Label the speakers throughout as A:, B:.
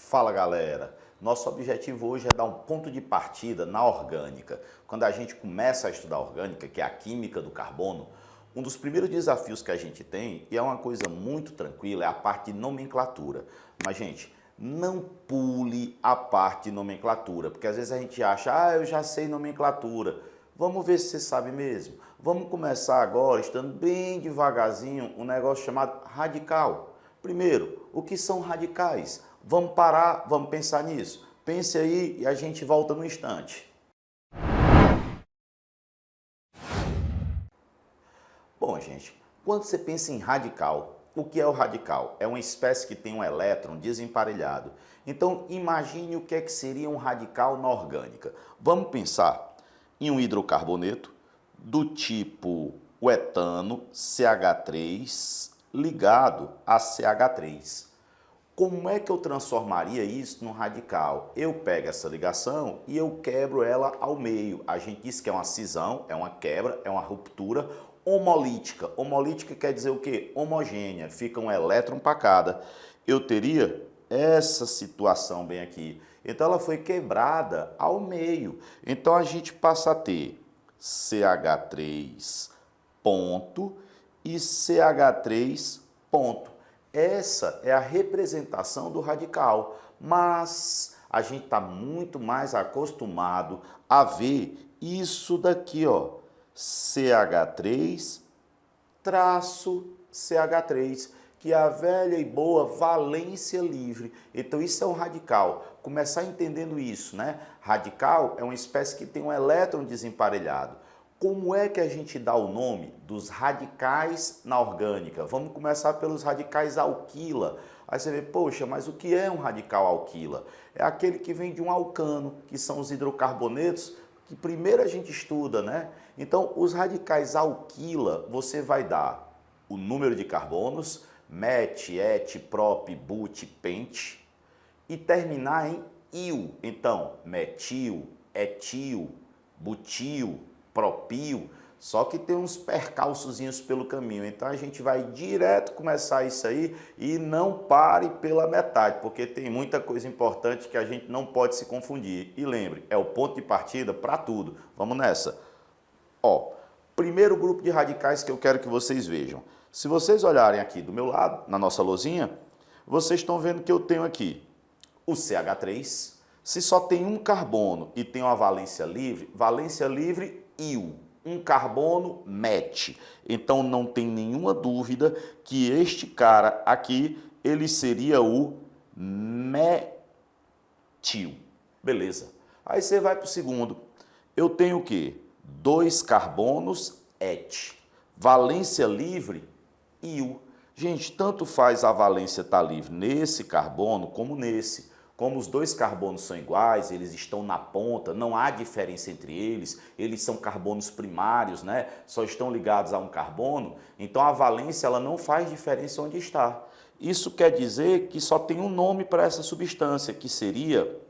A: Fala galera, nosso objetivo hoje é dar um ponto de partida na orgânica. Quando a gente começa a estudar orgânica, que é a química do carbono, um dos primeiros desafios que a gente tem, e é uma coisa muito tranquila, é a parte de nomenclatura. Mas gente, não pule a parte de nomenclatura, porque às vezes a gente acha, eu já sei nomenclatura. Vamos ver se você sabe mesmo. Vamos começar agora, estando bem devagarzinho, um negócio chamado radical. Primeiro, o que são radicais? Vamos parar, vamos pensar nisso. Pense aí e a gente volta no instante. Bom, gente, quando você pensa em radical, o que é o radical? É uma espécie que tem um elétron desemparelhado. Então, imagine o que é que seria um radical na orgânica. Vamos pensar em um hidrocarboneto do tipo o etano CH3 ligado a CH3. Como é que eu transformaria isso num radical? Eu pego essa ligação e eu quebro ela ao meio. A gente diz que é uma cisão, é uma quebra, é uma ruptura homolítica. Homolítica quer dizer o quê? Homogênea, fica um elétron para cada. Eu teria essa situação bem aqui. Então ela foi quebrada ao meio. Então a gente passa a ter CH3 ponto e CH3 ponto. Essa é a representação do radical, mas a gente está muito mais acostumado a ver isso daqui, ó, CH3 traço CH3, que é a velha e boa valência livre. Então isso é um radical. Começar entendendo isso, né? Radical é uma espécie que tem um elétron desemparelhado. Como é que a gente dá o nome dos radicais na orgânica? Vamos começar pelos radicais alquila. Aí você vê, poxa, mas o que é um radical alquila? É aquele que vem de um alcano, que são os hidrocarbonetos, que primeiro a gente estuda, né? Então, os radicais alquila, você vai dar o número de carbonos, met, et, prop, but, pent, e terminar em il. Então, metil, etil, butil, propil, só que tem uns percalçozinhos pelo caminho. Então a gente vai direto começar isso aí e não pare pela metade, porque tem muita coisa importante que a gente não pode se confundir. E lembre, é o ponto de partida para tudo. Vamos nessa. Ó, primeiro grupo de radicais que eu quero que vocês vejam. Se vocês olharem aqui do meu lado, na nossa lousinha, vocês estão vendo que eu tenho aqui o CH3. Se só tem um carbono e tem uma valência livre il, um carbono met. Então não tem nenhuma dúvida que este cara aqui, ele seria o metil. Beleza. Aí você vai para o segundo. Eu tenho o quê? 2 carbonos et. Valência livre il. Gente, tanto faz a valência estar livre nesse carbono como nesse. Como os dois carbonos são iguais, eles estão na ponta, não há diferença entre eles são carbonos primários, né? Só estão ligados a um carbono, então a valência ela não faz diferença onde está. Isso quer dizer que só tem um nome para essa substância, que seria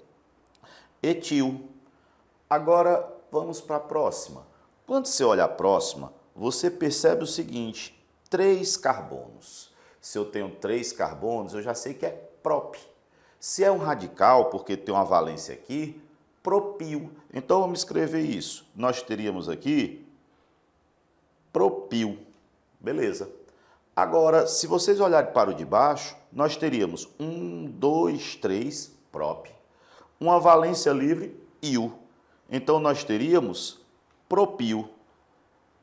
A: etil. Agora vamos para a próxima. Quando você olha a próxima, você percebe o seguinte, 3 carbonos. Se eu tenho 3 carbonos, eu já sei que é prop. Se é um radical, porque tem uma valência aqui, propil. Então, vamos escrever isso. Nós teríamos aqui propil. Beleza. Agora, se vocês olharem para o de baixo, nós teríamos 1, 2, 3, prop. Uma valência livre, il. Então, nós teríamos propil.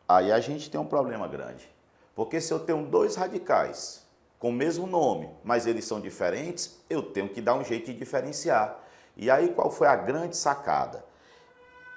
A: Aí a gente tem um problema grande. Porque se eu tenho 2 radicais com o mesmo nome, mas eles são diferentes, eu tenho que dar um jeito de diferenciar. E aí qual foi a grande sacada?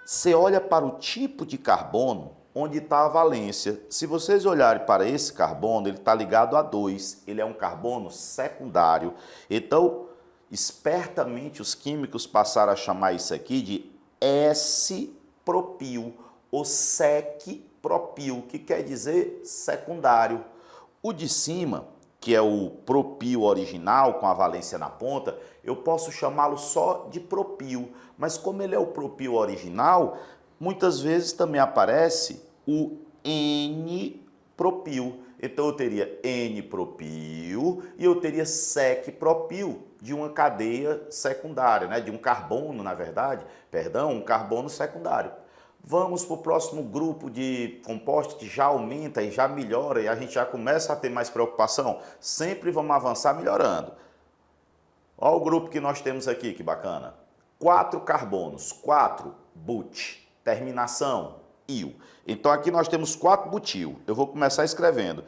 A: Você olha para o tipo de carbono onde está a valência. Se vocês olharem para esse carbono, ele está ligado a 2. Ele é um carbono secundário. Então, espertamente os químicos passaram a chamar isso aqui de S-propil ou sec-propil, que quer dizer secundário. O de cima, que é o propil original com a valência na ponta, eu posso chamá-lo só de propil. Mas como ele é o propil original, muitas vezes também aparece o N-propil. Então eu teria N-propil e eu teria sec-propil de uma cadeia secundária, né? De um carbono, na verdade, perdão, um carbono secundário. Vamos para o próximo grupo de compostos que já aumenta e já melhora e a gente já começa a ter mais preocupação. Sempre vamos avançar melhorando. Olha o grupo que nós temos aqui, que bacana. 4 carbonos, 4 but, terminação il. Então aqui nós temos 4 butil. Eu vou começar escrevendo.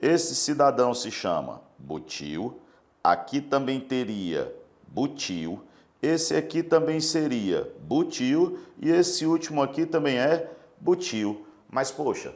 A: Esse cidadão se chama butil. Aqui também teria butil. Esse aqui também seria butil. E esse último aqui também é butil. Mas, poxa,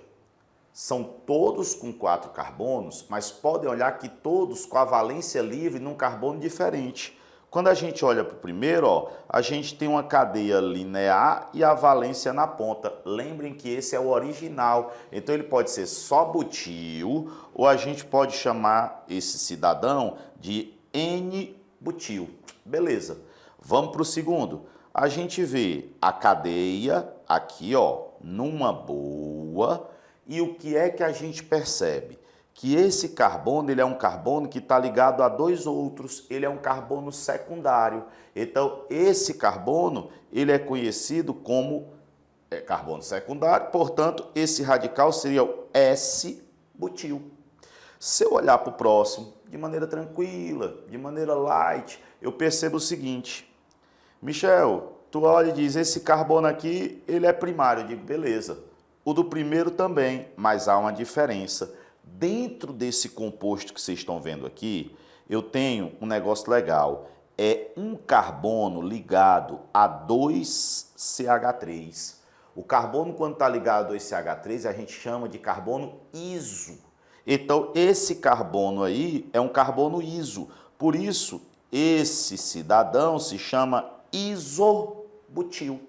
A: são todos com 4 carbonos, mas podem olhar que todos com a valência livre num carbono diferente. Quando a gente olha para o primeiro, ó, a gente tem uma cadeia linear e a valência na ponta. Lembrem que esse é o original. Então ele pode ser só butil ou a gente pode chamar esse cidadão de N-butil. Beleza. Vamos para o segundo. A gente vê a cadeia aqui, ó, numa boa. E o que é que a gente percebe? Que esse carbono, ele é um carbono que está ligado a 2 outros, ele é um carbono secundário. Então, esse carbono, ele é conhecido como carbono secundário, portanto, esse radical seria o S-butil. Se eu olhar para o próximo, de maneira tranquila, de maneira light, eu percebo o seguinte: Michel, tu olha e diz, esse carbono aqui, ele é primário. Eu digo, beleza. O do primeiro também, mas há uma diferença. Dentro desse composto que vocês estão vendo aqui, eu tenho um negócio legal. É um carbono ligado a 2CH3. O carbono, quando está ligado a 2CH3, a gente chama de carbono iso. Então, esse carbono aí é um carbono iso. Por isso, esse cidadão se chama isobutil.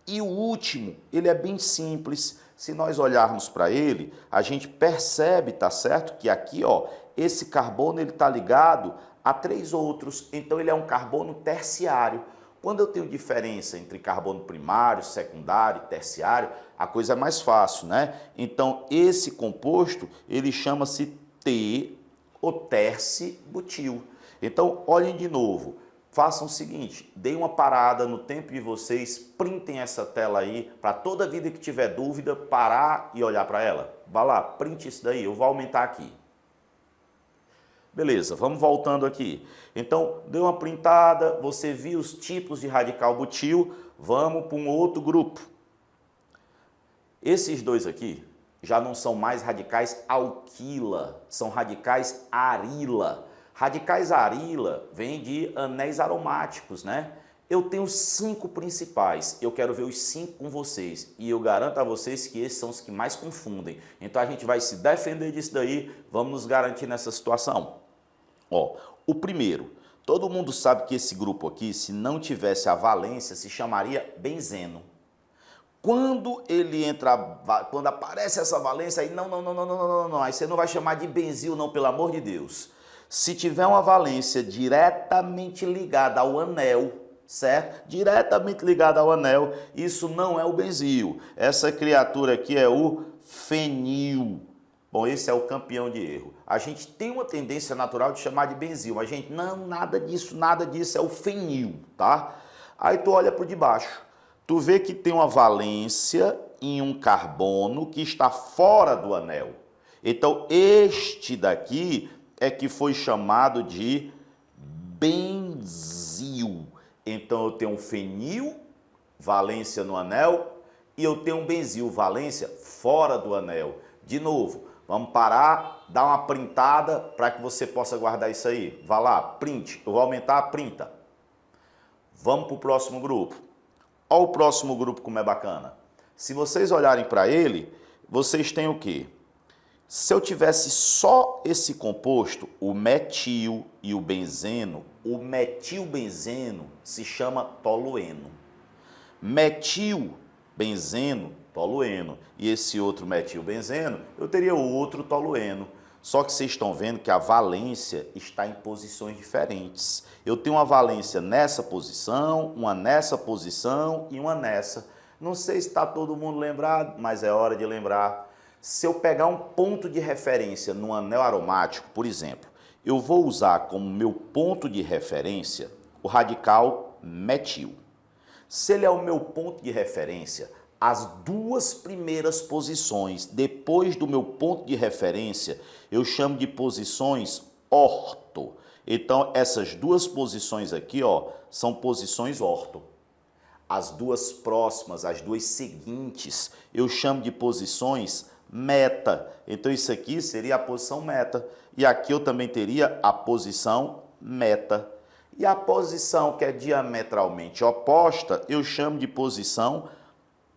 A: E o último, ele é bem simples. Se nós olharmos para ele, a gente percebe, tá certo? Que aqui, ó, esse carbono ele está ligado a 3 outros. Então ele é um carbono terciário. Quando eu tenho diferença entre carbono primário, secundário e terciário, a coisa é mais fácil, né? Então esse composto, ele chama-se T ou terci-butil. Então olhem de novo. Façam o seguinte, deem uma parada no tempo de vocês, printem essa tela aí, para toda vida que tiver dúvida, parar e olhar para ela. Vá lá, printe isso daí, eu vou aumentar aqui. Beleza, vamos voltando aqui. Então, deu uma printada, você viu os tipos de radical butil, vamos para um outro grupo. Esses dois aqui já não são mais radicais alquila, são radicais arila. Radicais arila vêm de anéis aromáticos, né? Eu tenho 5 principais, eu quero ver os 5 com vocês e eu garanto a vocês que esses são os que mais confundem. Então a gente vai se defender disso daí, vamos nos garantir nessa situação. Ó, o primeiro, todo mundo sabe que esse grupo aqui, se não tivesse a valência, se chamaria benzeno. Quando ele entra, quando aparece essa valência, aí não, aí você não vai chamar de benzil não, pelo amor de Deus. Se tiver uma valência diretamente ligada ao anel, certo? Diretamente ligada ao anel, isso não é o benzil. Essa criatura aqui é o fenil. Bom, esse é o campeão de erro. A gente tem uma tendência natural de chamar de benzil, mas gente, não, nada disso, é o fenil, tá? Aí tu olha por debaixo, tu vê que tem uma valência em um carbono que está fora do anel. Então, este daqui é que foi chamado de benzil. Então eu tenho um fenil, valência no anel, e eu tenho um benzil, valência fora do anel. De novo, vamos parar, dar uma printada para que você possa guardar isso aí. Vá lá, print, eu vou aumentar a printa. Vamos para o próximo grupo. Olha o próximo grupo como é bacana. Se vocês olharem para ele, vocês têm o quê? Se eu tivesse só esse composto, o metil e o benzeno, o metilbenzeno se chama tolueno. Metilbenzeno, tolueno. E esse outro metilbenzeno, eu teria outro tolueno. Só que vocês estão vendo que a valência está em posições diferentes. Eu tenho uma valência nessa posição, uma nessa posição e uma nessa. Não sei se está todo mundo lembrado, mas é hora de lembrar. Se eu pegar um ponto de referência no anel aromático, por exemplo, eu vou usar como meu ponto de referência o radical metil. Se ele é o meu ponto de referência, as duas primeiras posições depois do meu ponto de referência, eu chamo de posições orto. Então, essas duas posições aqui, ó, são posições orto. As duas próximas, as duas seguintes, eu chamo de posições meta. Então, isso aqui seria a posição meta. E aqui eu também teria a posição meta. E a posição que é diametralmente oposta, eu chamo de posição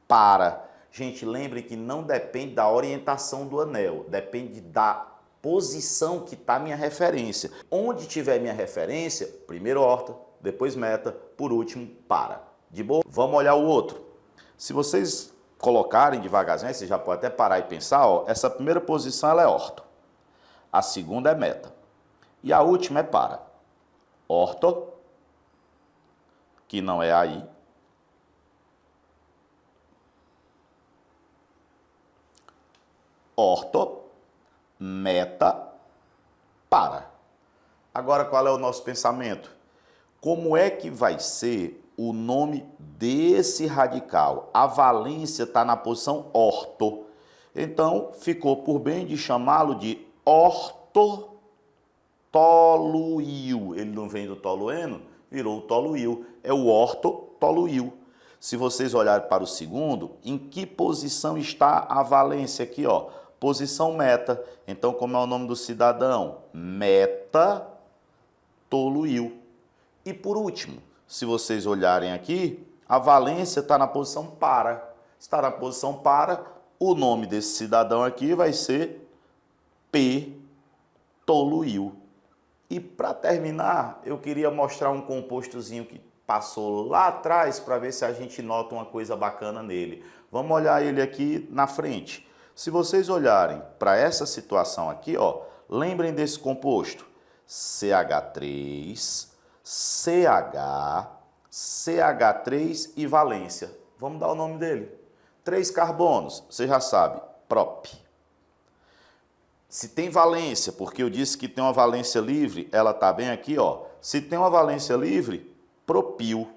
A: para. Gente, lembre que não depende da orientação do anel, depende da posição que está minha referência. Onde tiver minha referência, primeiro orta, depois meta, por último para. De boa? Vamos olhar o outro. Se vocês colocarem devagarzinho, você já pode até parar e pensar, ó, essa primeira posição ela é orto, a segunda é meta e a última é para. Orto, que não é aí, orto, meta, para. Agora, qual é o nosso pensamento? Como é que vai ser o nome desse radical? A valência está na posição orto. Então, ficou por bem de chamá-lo de ortotoluil. Ele não vem do tolueno, virou o toluil. É o ortotoluil. Se vocês olharem para o segundo, em que posição está a valência aqui, ó? Posição meta. Então, como é o nome do cidadão? Metatoluil. E por último, se vocês olharem aqui, a valência está na posição para. Está na posição para, o nome desse cidadão aqui vai ser P-toluil. E para terminar, eu queria mostrar um compostozinho que passou lá atrás para ver se a gente nota uma coisa bacana nele. Vamos olhar ele aqui na frente. Se vocês olharem para essa situação aqui, ó, lembrem desse composto. CH3, CH, CH3 e valência. Vamos dar o nome dele. 3 carbonos, você já sabe, prop. Se tem valência, porque eu disse que tem uma valência livre, ela está bem aqui, ó. Se tem uma valência livre, propil.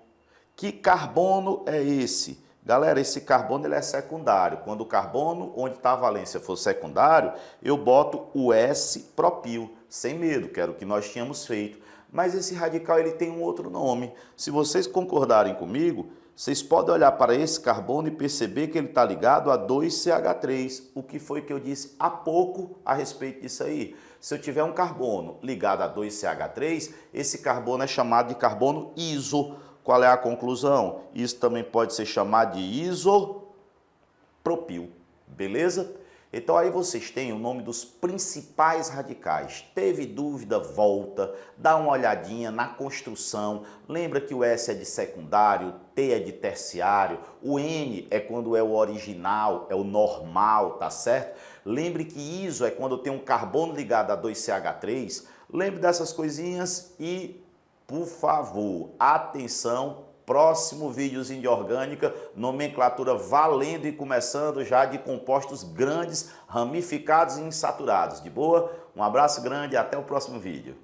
A: Que carbono é esse? Galera, esse carbono ele é secundário. Quando o carbono onde está a valência for secundário, eu boto o S-propil, sem medo, que era o que nós tínhamos feito. Mas esse radical ele tem um outro nome. Se vocês concordarem comigo, vocês podem olhar para esse carbono e perceber que ele está ligado a 2CH3. O que foi que eu disse há pouco a respeito disso aí? Se eu tiver um carbono ligado a 2CH3, esse carbono é chamado de carbono iso. Qual é a conclusão? Isso também pode ser chamado de isopropil. Beleza? Então aí vocês têm o nome dos principais radicais. Teve dúvida? Volta, dá uma olhadinha na construção. Lembra que o S é de secundário, T é de terciário, o N é quando é o original, é o normal, tá certo? Lembre que iso é quando tem um carbono ligado a 2CH3. Lembre dessas coisinhas e, por favor, atenção. Próximo videozinho de orgânica, nomenclatura valendo e começando já de compostos grandes, ramificados e insaturados. De boa? Um abraço grande e até o próximo vídeo.